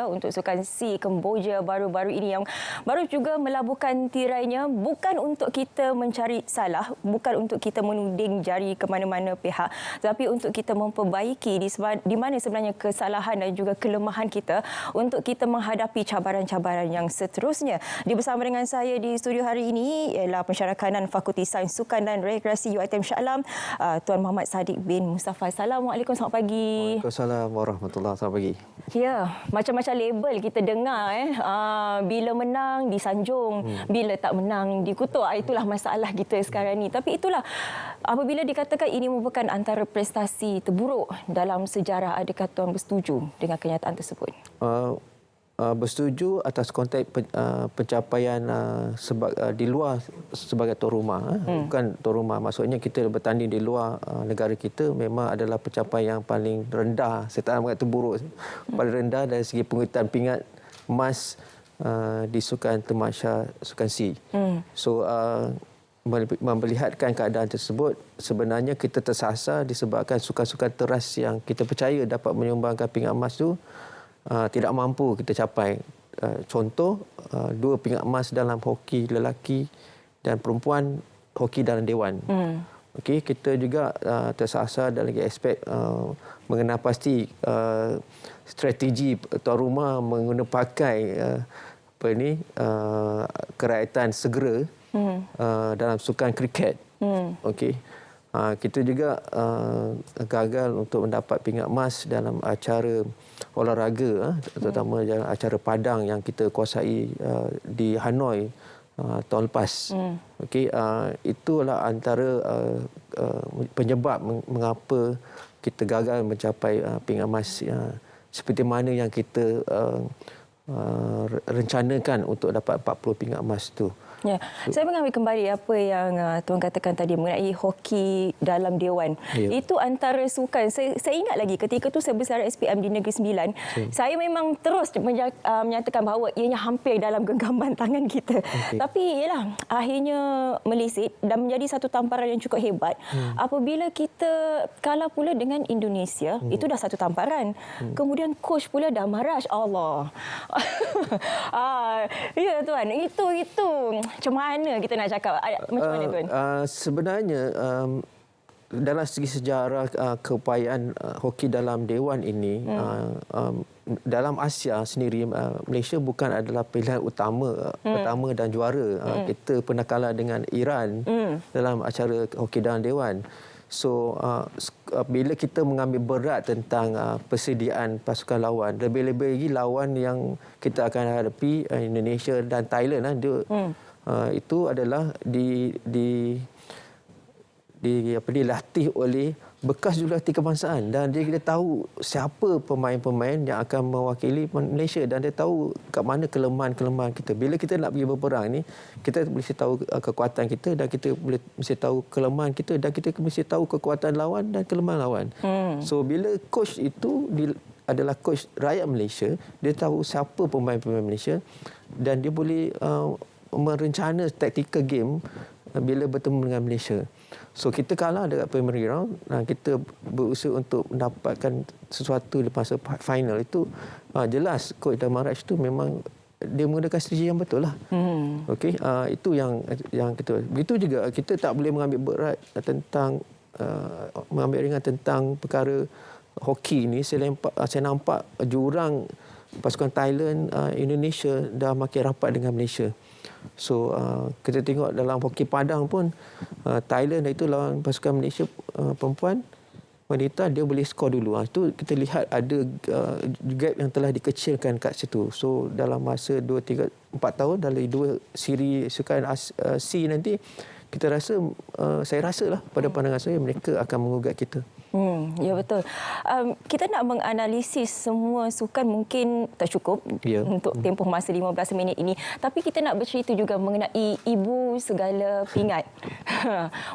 untuk sukan C Kemboja baru-baru ini yang baru juga melabuhkan tirainya, bukan untuk kita mencari salah, bukan untuk kita menuding jari ke mana-mana pihak, tapi untuk kita memperbaiki di mana sebenarnya kesalahan dan juga kelemahan kita untuk kita menghadapi cabaran-cabaran yang seterusnya. Bersama dengan saya di studio hari ini ialah pensyarah kanan Fakulti Sains Sukan dan Rekreasi UiTM Shah Alam, Tuan Muhammad Sadiq bin Mustafa. Assalamualaikum, selamat pagi. Waalaikumsalam warahmatullahi, selamat pagi. Ya, macam-macam label kita dengar. Bila menang disanjung, bila tak menang dikutuk. Itulah masalah kita sekarang ni. Tapi itulah, apabila dikatakan ini merupakan antara prestasi terburuk dalam sejarah, adakah Tuan bersetuju dengan kenyataan tersebut? Bersetuju atas konteks pencapaian di luar sebagai tuan rumah. Bukan tuan rumah, maksudnya kita bertanding di luar negara kita memang adalah pencapaian yang paling rendah. Saya tak nak mengatakan terburuk, paling rendah dari segi penggunaan pingat emas di sukan Temasyar Sukan C. So melihatkan keadaan tersebut, sebenarnya kita tersasar disebabkan sukan-sukan teras yang kita percaya dapat menyumbangkan pingat emas itu tidak mampu kita capai. Contoh, 2 pingat emas dalam hoki lelaki dan perempuan, hoki dalam dewan. Okey, kita juga tersasar dalam aspek mengenal pasti strategi tuan rumah mengguna pakai kerakyatan segera dalam sukan kriket. Okey. Kita juga gagal untuk mendapat pingat emas dalam acara olahraga, terutama dalam acara padang yang kita kuasai di Hanoi tahun lepas. Okey, itulah antara penyebab mengapa kita gagal mencapai pingat emas seperti mana yang kita rencanakan untuk dapat 40 pingat emas itu. Ya, saya mengambil kembali apa yang Tuan katakan tadi mengenai hoki dalam dewan. Ya. Itu antara sukan. Saya ingat lagi ketika tu saya bersara SPM di Negeri Sembilan. Saya memang terus menyatakan bahawa ianya hampir dalam genggaman tangan kita. Tapi ialah akhirnya meleset dan menjadi satu tamparan yang cukup hebat. Apabila kita kalah pula dengan Indonesia, itu dah satu tamparan. Kemudian coach pula dah marah. Allah. Ya Tuan, itu macam mana kita nak cakap? Macam mana Tuan? Sebenarnya dalam segi sejarah keupayaan hoki dalam dewan ini, dalam Asia sendiri, Malaysia bukan adalah pilihan utama pertama dan juara. Kita pernah kalah dengan Iran dalam acara hoki dalam dewan. So bila kita mengambil berat tentang persediaan pasukan lawan, lebih-lebih lagi lawan yang kita akan hadapi, Indonesia dan Thailand, itu adalah dilatih oleh bekas jurulatih kebangsaan, dan dia kita tahu siapa pemain-pemain yang akan mewakili Malaysia, dan dia tahu kat mana kelemahan-kelemahan kita. Bila kita nak pergi berperang ni, kita mesti tahu kekuatan kita, dan kita mesti tahu kelemahan kita, dan kita mesti tahu kekuatan lawan dan kelemahan lawan. So bila coach itu adalah coach rakyat Malaysia, dia tahu siapa pemain-pemain Malaysia, dan dia boleh merencana tactical game bila bertemu dengan Malaysia. So kita kalah dekat primary round, kita berusaha untuk mendapatkan sesuatu di masa final itu. Jelas Coach Damaraj itu memang dia menggunakan strategi yang betul lah. Okey, itu yang kita. Begitu juga kita tak boleh mengambil berat tentang mengambil ringan tentang perkara hoki ini. Saya nampak jurang pasukan Thailand, Indonesia dah makin rapat dengan Malaysia. So kita tengok dalam hoki padang pun, Thailand itu lawan pasukan Malaysia perempuan wanita, dia boleh skor dulu. Itu kita lihat ada gap yang telah dikecilkan kat situ. So dalam masa 2, 3, 4 tahun dari 2 siri sukan C nanti, kita rasa, saya rasalah pada pandangan saya, mereka akan mengugat kita. Ya betul. Kita nak menganalisis semua sukan mungkin tak cukup untuk tempoh masa 15 minit ini. Tapi kita nak bercerita juga mengenai ibu segala pingat.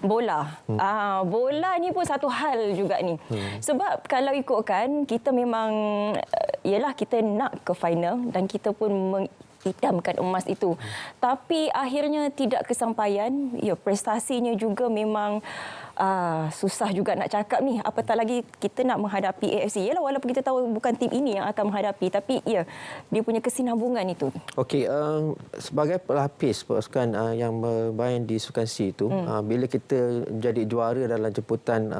Bola. Bola ni pun satu hal juga ni. Sebab kalau ikutkan, kita memang, ialah kita nak ke final, dan kita pun idamkan emas itu. Tapi akhirnya tidak kesampaian. Ya, prestasinya juga memang susah juga nak cakap ni. Apatah lagi kita nak menghadapi AFC. Yalah, walaupun kita tahu bukan tim ini yang akan menghadapi, tapi ya, dia punya kesinambungan itu. Okey, sebagai pelapis pasukan yang bermain di Sukan C itu, bila kita jadi juara dalam jemputan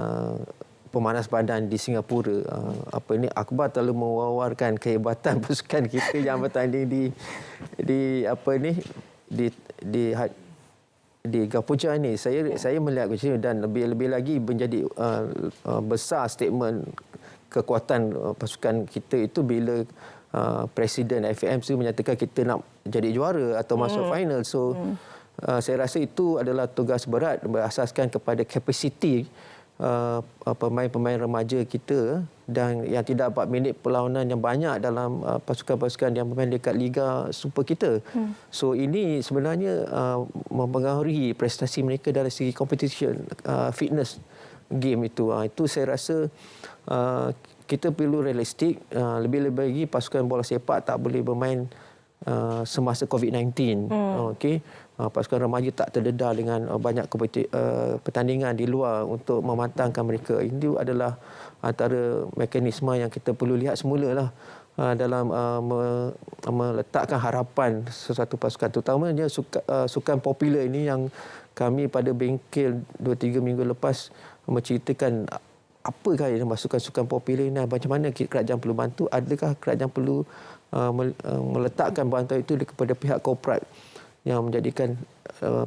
pemanas badan di Singapura, Akbar terlalu mewawarkan kehebatan pasukan kita yang bertanding di Kampuchea ini. Saya melihat macam ini, dan lebih lagi menjadi besar statement kekuatan pasukan kita itu bila Presiden FAM itu menyatakan kita nak jadi juara atau masuk final. So saya rasa itu adalah tugas berat berasaskan kepada kapasiti pemain-pemain remaja kita dan yang tidak dapat minit perlawanan yang banyak dalam pasukan-pasukan yang bermain dekat Liga Super kita. So ini sebenarnya mempengaruhi prestasi mereka dari segi competition, fitness game itu. Itu saya rasa kita perlu realistik. Lebih-lebih lagi pasukan bola sepak tak boleh bermain semasa COVID-19. Okey. Pasukan remaja tak terdedah dengan banyak pertandingan di luar untuk mematangkan mereka. Ini adalah antara mekanisme yang kita perlu lihat semula dalam meletakkan harapan sesuatu pasukan, terutamanya sukan popular ini yang kami pada bengkel 2-3 minggu lepas menceritakan apakah yang masukkan sukan popular ini, macam mana kerajaan perlu bantu, adakah kerajaan perlu meletakkan bantuan itu kepada pihak korporat yang menjadikan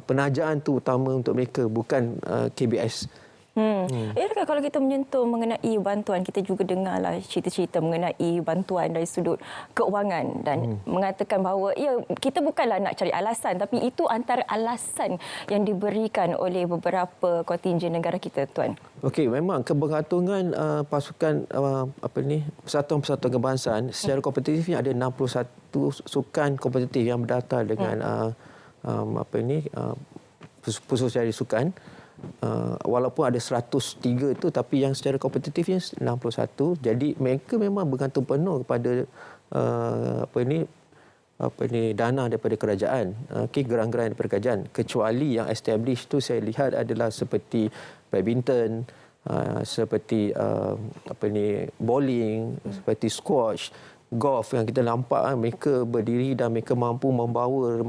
penajaan itu utama untuk mereka, bukan KBS. Adakah kalau kita menyentuh mengenai bantuan, kita juga dengarlah cerita-cerita mengenai bantuan dari sudut keuangan dan mengatakan bahawa ya, kita bukanlah nak cari alasan, tapi itu antara alasan yang diberikan oleh beberapa kontingen negara kita, Tuan. Okey, memang kebergantungan pasukan persatuan-persatuan kebangsaan secara kompetitifnya ada 61 sukan kompetitif yang berdaftar dengan pusat cari sukan. Walaupun ada 103 itu, tapi yang secara kompetitifnya 61. Jadi mereka memang bergantung penuh kepada dana daripada kerajaan, geran-geran daripada kerajaan. Kecuali yang established tu saya lihat adalah seperti badminton, seperti bowling, seperti squash, golf yang kita nampak mereka berdiri dan mereka mampu membawa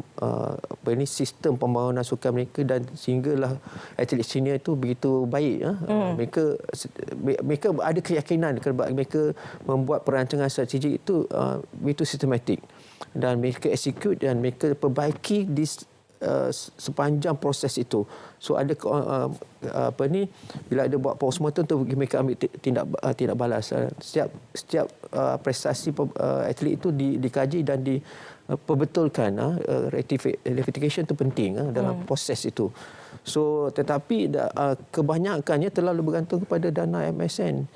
sistem pembangunan sukan mereka, dan sehinggalah atlet senior itu begitu baik. Mereka ada keyakinan kerana mereka membuat perancangan strategik itu begitu sistematik dan mereka execute dan mereka perbaiki di sepanjang proses itu. So ada bila ada buat postmortem tu mereka ambil tindak balas. Setiap prestasi atlet itu dikaji dan diperbetulkan. Rectification itu penting dalam proses itu. So tetapi kebanyakannya terlalu bergantung kepada dana MSN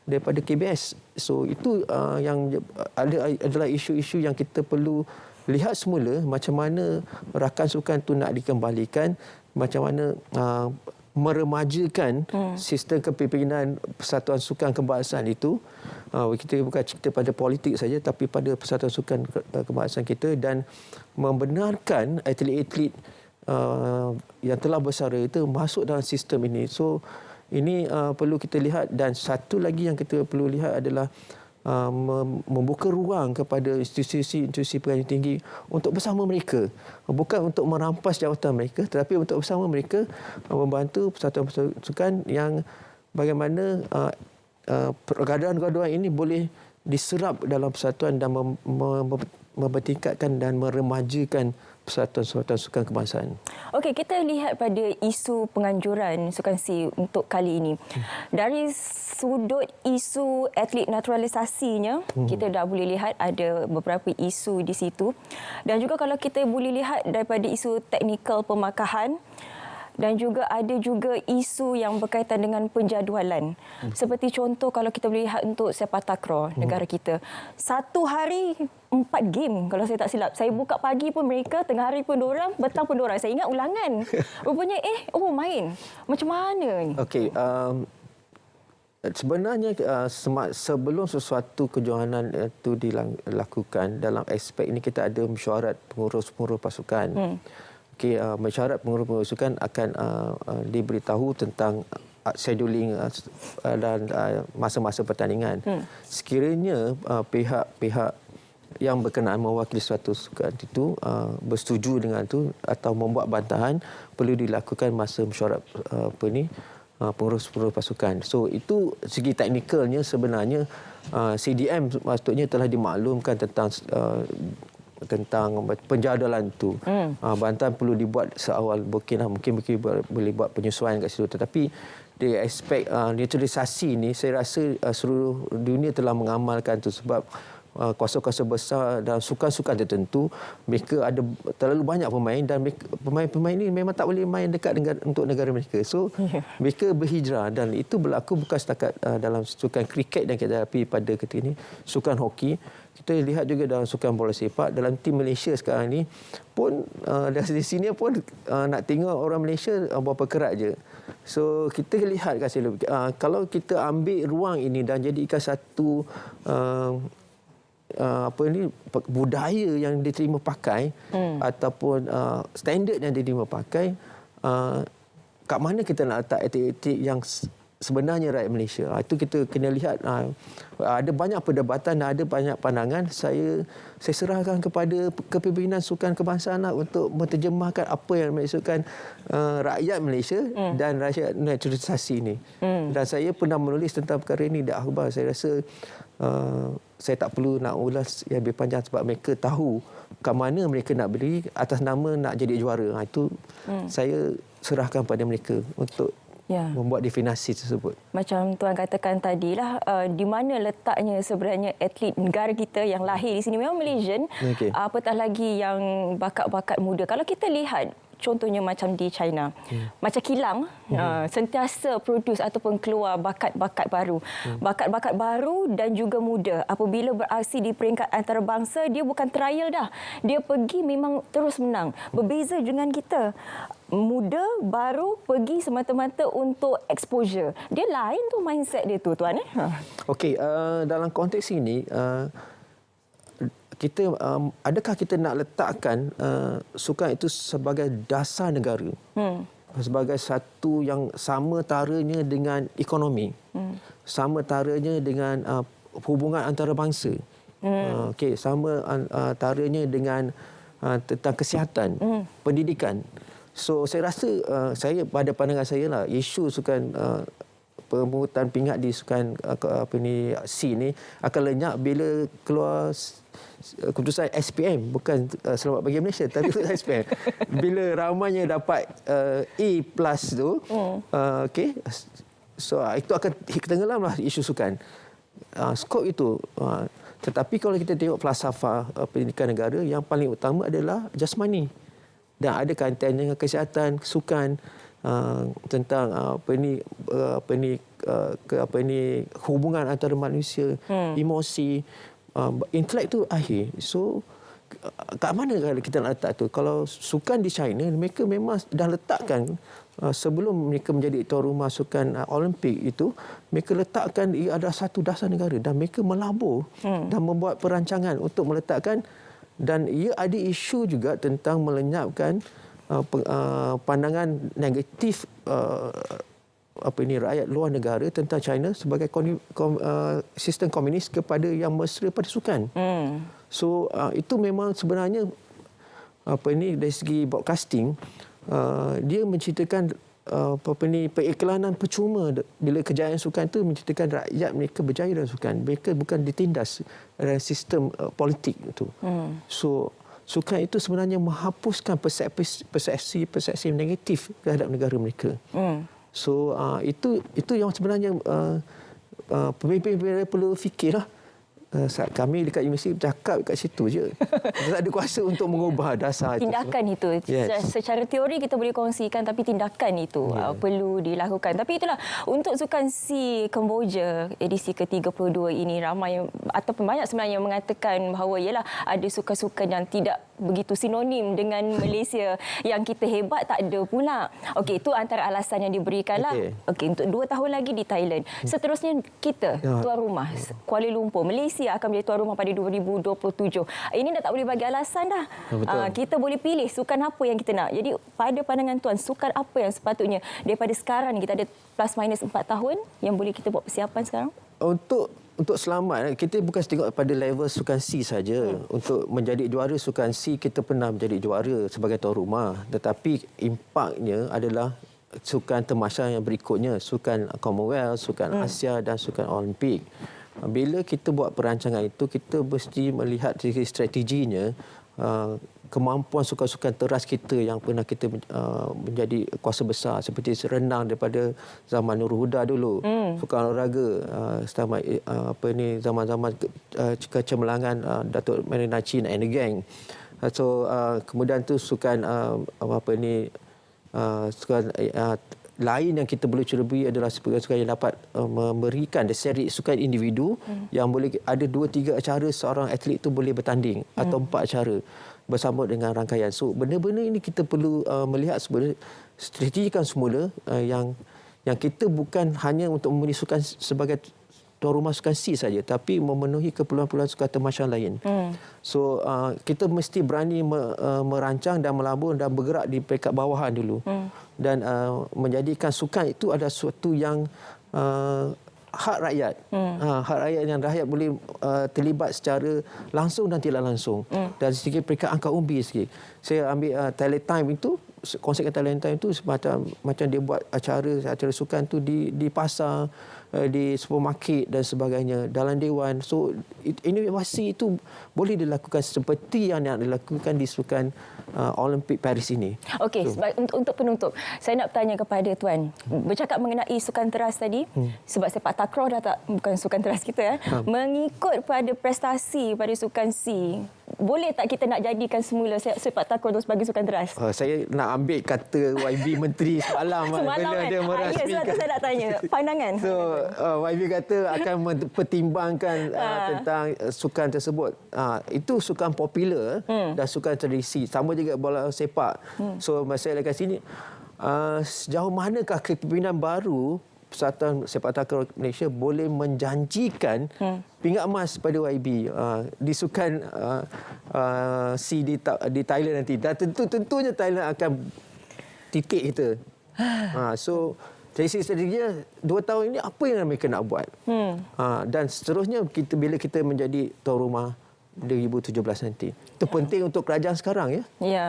daripada KBS. So itu yang adalah isu-isu yang kita perlu lihat semula, macam mana rakan sukan itu nak dikembalikan, macam mana meremajakan sistem kepimpinan persatuan sukan kebangsaan itu. Kita bukan cerita pada politik saja, tapi pada persatuan sukan kebangsaan kita, dan membenarkan atlet-atlet yang telah bersara itu masuk dalam sistem ini. So ini perlu kita lihat, dan satu lagi yang kita perlu lihat adalah membuka ruang kepada institusi perguruan tinggi untuk bersama mereka, bukan untuk merampas jawatan mereka, tetapi untuk bersama mereka membantu persatuan sukan yang bagaimana pergaduhan-pergaduhan ini boleh diserap dalam persatuan dan mempertingkatkan dan meremajakan persatuan-persatuan sukan kebangsaan. Okey, kita lihat pada isu penganjuran Sukan C untuk kali ini. Dari sudut isu atlet naturalisasinya, kita dah boleh lihat ada beberapa isu di situ. Dan juga kalau kita boleh lihat daripada isu teknikal pemakahan, dan juga ada juga isu yang berkaitan dengan penjadualan. Seperti contoh kalau kita boleh lihat untuk sepak takraw negara kita. Satu hari 4 game kalau saya tak silap. Saya buka pagi pun mereka, tengah hari pun diorang, petang pun diorang. Saya ingat ulangan. Rupanya main. Macam mana ni? Okey, Sebenarnya sebelum sesuatu kejohanan itu dilakukan, dalam aspek ini kita ada mesyuarat pengurus-pengurus pasukan. Okey, mesyuarat pengurus pasukan akan diberitahu tentang scheduling dan masa-masa pertandingan. Sekiranya pihak-pihak yang berkenaan mewakili suatu sukan itu bersetuju dengan itu atau membuat bantahan, perlu dilakukan masa mesyuarat pengurus-pengurus pasukan. So itu segi teknikalnya sebenarnya CDM maksudnya telah dimaklumkan tentang penjadualan itu. Bantahan perlu dibuat seawal mungkin boleh buat penyesuaian kat situ, tetapi di aspek neutralisasi ni saya rasa seluruh dunia telah mengamalkan itu sebab kuasa-kuasa besar dan sukan-sukan tertentu mereka ada terlalu banyak pemain dan pemain-pemain ini memang tak boleh main dekat untuk negara mereka. So mereka berhijrah dan itu berlaku bukan setakat dalam sukan kriket yang kita hadapi pada ketika ini, sukan hoki. Kita lihat juga dalam sukan bola sepak, dalam tim Malaysia sekarang ni pun dari sini pun nak tengok orang Malaysia berapa kerat je. So kita lihat kat sini kalau kita ambil ruang ini dan jadikan satu budaya yang diterima pakai ataupun standard yang diterima pakai, kat mana kita nak letak etik-etik yang sebenarnya rakyat Malaysia. Itu kita kena lihat. Ada banyak perdebatan dan ada banyak pandangan. Saya serahkan kepada kepimpinan sukan kebangsaan untuk menterjemahkan apa yang dimaksudkan rakyat Malaysia dan rakyat naturalisasi ini. Dan saya pernah menulis tentang perkara ini di akhbar. Saya rasa saya tak perlu nak ulas yang lebih panjang sebab mereka tahu ke mana mereka nak beri atas nama nak jadi juara. Itu saya serahkan pada mereka untuk membuat definisi tersebut. Macam Tuan katakan tadilah, di mana letaknya sebenarnya atlet negara kita yang lahir di sini memang Malaysian, apatah lagi yang bakat-bakat muda. Kalau kita lihat contohnya macam di China, macam kilang, sentiasa produce ataupun keluar bakat-bakat baru. Bakat-bakat baru dan juga muda. Apabila beraksi di peringkat antarabangsa, dia bukan trial dah. Dia pergi memang terus menang. Berbeza dengan kita. Muda, baru, pergi semata-mata untuk exposure. Dia lain tu mindset dia tu, Tuan. Okey, dalam konteks ini, kita adakah kita nak letakkan sukan itu sebagai dasar negara, sebagai satu yang sama taranya dengan ekonomi, sama taranya dengan hubungan antarabangsa, sama taranya dengan tentang kesihatan, pendidikan. So saya rasa pada pandangan saya lah, isu sukan pemungutan pingat di sukan C ni akan lenyap bila keluar keputusan SPM, bukan Selamat Pagi Malaysia tapi SPM. Bila ramainya dapat A+ tu, so itu akan tenggelamlah isu sukan. Skop itu. Tetapi kalau kita tengok falsafah pendidikan negara, yang paling utama adalah jasmani. Dan ada kaitan dengan kesihatan, sukan, tentang hubungan antara manusia, emosi, intelek tu akhir. So kat mana kita nak letak tu? Kalau sukan di China, mereka memang dah letakkan sebelum mereka menjadi tuan rumah sukan Olimpik itu, mereka letakkan ia ada satu dasar negara dan mereka melabur dan membuat perancangan untuk meletakkan. Dan ia ada isu juga tentang melenyapkan pandangan negatif rakyat luar negara tentang China sebagai sistem komunis kepada yang mesra pada sukan. So itu memang sebenarnya dari segi broadcasting, dia menceritakan periklanan percuma. Bila kejayaan sukan itu menceritakan rakyat mereka berjaya dalam sukan. Mereka bukan ditindas dalam sistem politik itu. So sukan itu sebenarnya menghapuskan persepsi negatif terhadap negara mereka. So itu yang sebenarnya pemimpin perlu fikirlah. saat kami dekat universiti bercakap kat situ je. Kita tak ada kuasa untuk mengubah dasar tindakan itu. Yes. Secara teori kita boleh kongsikan, tapi tindakan itu perlu dilakukan. Tapi itulah, untuk Sukan C Kemboja edisi ke-32 ini, ramai ataupun banyak sebenarnya yang mengatakan bahawa ialah ada sukan-sukan yang tidak begitu sinonim dengan Malaysia. Yang kita hebat tak ada pula. Okey, itu antara alasan yang diberikanlah. Okey, untuk 2 tahun lagi di Thailand. Seterusnya kita tuan rumah Kuala Lumpur, Malaysia akan menjadi tuan rumah pada 2027. Ini dah tak boleh bagi alasan dah. Kita boleh pilih sukan apa yang kita nak. Jadi pada pandangan tuan, sukan apa yang sepatutnya daripada sekarang ni, kita ada plus minus 4 tahun yang boleh kita buat persiapan sekarang? Untuk selamat, kita bukan tengok pada level Sukan C saja. Untuk menjadi juara Sukan C, kita pernah menjadi juara sebagai tuan rumah. Tetapi impaknya adalah sukan termasya yang berikutnya, sukan Commonwealth, sukan Asia dan sukan Olimpik. Bila kita buat perancangan itu, kita mesti melihat strateginya, kemampuan sukan-sukan teras kita yang pernah kita menjadi kuasa besar, seperti renang daripada zaman Nurul Huda dulu, sukan olahraga zaman-zaman kecemerlangan Datuk Marina Chin and the gang. Kemudian tu sukan sukan lain yang kita boleh celebui adalah sukan yang dapat memberikan seri sukan individu yang boleh ada 2-3 acara seorang atlet itu boleh bertanding atau 4 acara bersama dengan rangkaian. So benda-benda ini kita perlu melihat strategikan semula yang kita bukan hanya untuk memenuhi sukan sebagai tuan rumah Sukan C saja, tapi memenuhi keperluan-keperluan sukan termasya lain. So kita mesti berani merancang dan melabur dan bergerak di peringkat bawahan dulu. Dan menjadikan sukan itu adalah sesuatu yang hak rakyat. Hak rakyat yang rakyat boleh terlibat secara langsung dan tidak langsung. Dari segi peringkat angka umbi sikit. Saya ambil Thailand Time itu, konsep Thailand Time itu macam dia buat acara sukan tu di pasar, di supermarket dan sebagainya, dalam dewan. So inovasi itu boleh dilakukan seperti yang dilakukan di sukan Olimpik Paris ini. Okey, untuk penutup, saya nak bertanya kepada tuan, bercakap mengenai sukan teras tadi, sebab sepak takraw dah bukan sukan teras kita, mengikut pada prestasi pada Sukan C, boleh tak kita nak jadikan semula sepak takraw itu sebagai sukan teras? Saya nak ambil kata YB Menteri semalam bila dia merasmikan. Ya, saya nak tanya pandangan. So YB kata akan mempertimbangkan tentang sukan tersebut. Itu sukan popular dan sukan tradisi. Sama juga bola sepak. So saya kat sini, sejauh manakah kepimpinan baru Persatuan Sepak Takraw Malaysia boleh menjanjikan pingat emas pada YB di sukan C di Thailand nanti. Dan tentunya Thailand akan titik kita. So dari segi strateginya 2 tahun ini apa yang mereka nak buat. Dan seterusnya bila kita menjadi tuan rumah 2017 nanti. Itu penting untuk kerajaan sekarang, ya. Ya.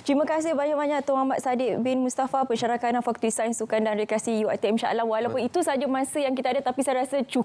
Terima kasih banyak-banyak Tuan Muhammad Sadiq bin Mustafa, Pensyarah Kanan Fakulti Sains Sukan dan Rekreasi UiTM Shah Alam. Walaupun itu saja masa yang kita ada, tapi saya rasa cukup